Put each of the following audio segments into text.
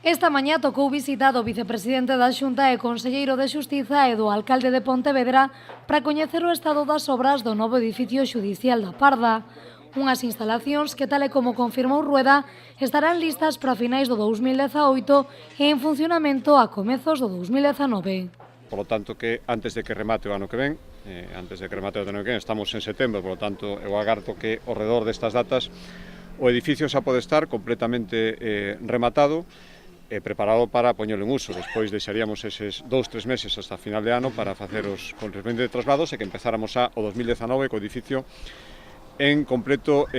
Esta mañá tocou visita do vicepresidente da Xunta e conselleiro de Xustiza e do alcalde de Pontevedra para coñecer o estado das obras do novo edificio xudicial da Parda. Unhas instalacións que, tal e como confirmou Rueda, estarán listas para finais do 2018 e en funcionamento a comezos do 2019. Por lo tanto, que antes de que remate o ano que ven, estamos en setembro, por lo tanto, eu agardo que ao redor destas datas o edificio xa pode estar completamente rematado e preparado para poñelo en uso. Despois deixaríamos eses 2-3 meses hasta final de ano para facer os correspondentes traslados e que empezáramos xa o 2019 co edificio en completo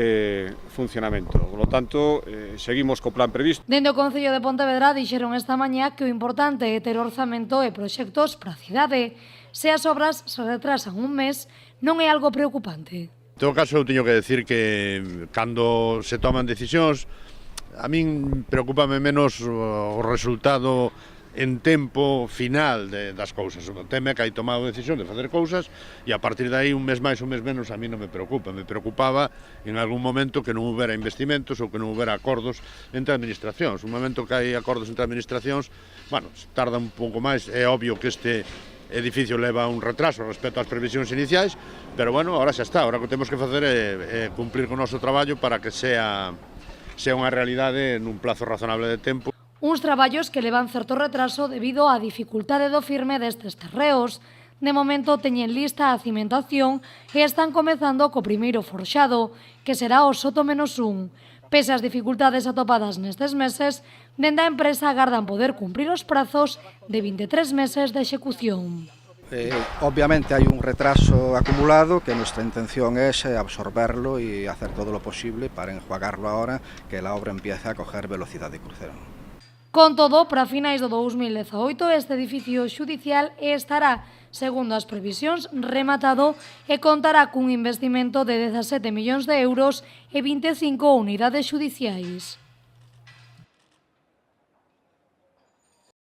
funcionamento. Por lo tanto, seguimos co plan previsto. Dende o Concello de Pontevedra dixeron esta mañá que o importante é ter orzamento e proxectos para a cidade. Se as obras se retrasan un mes, non é algo preocupante. En todo caso, eu teño que decir que cando se toman decisións, a min preocúpame menos o resultado en tempo final das cousas. O tema é que hai tomado decisión de facer cousas e a partir de aí un mes máis, un mes menos a mí non me preocupa. Me preocupaba en algún momento que non houbera investimentos ou que non houbera acordos entre administracións. Un momento que hai acordos entre administracións, bueno, tarda un pouco máis. É obvio que este edificio leva un retraso respecto ás previsións iniciais, pero bueno, ahora xa está. Ahora o que temos que facer é cumplir con o noso traballo para que sea unha realidade nun plazo razonable de tempo. Uns traballos que levan certo retraso debido á dificultade do firme destes terreos. De momento teñen lista a cimentación e están comezando co primeiro forxado, que será o Soto -1. Pese ás dificultades atopadas nestes meses, dende a empresa agardan poder cumprir os prazos de 23 meses de execución. Obviamente hai un retraso acumulado que nuestra intención es absorberlo y hacer todo lo posible para enjuagarlo ahora que la obra empieza a coger velocidad de crucero. Con todo, para finais do 2018 este edificio xudicial estará, segundo as previsións, rematado e contará cun investimento de 17 millóns de euros e 25 unidades xudiciais.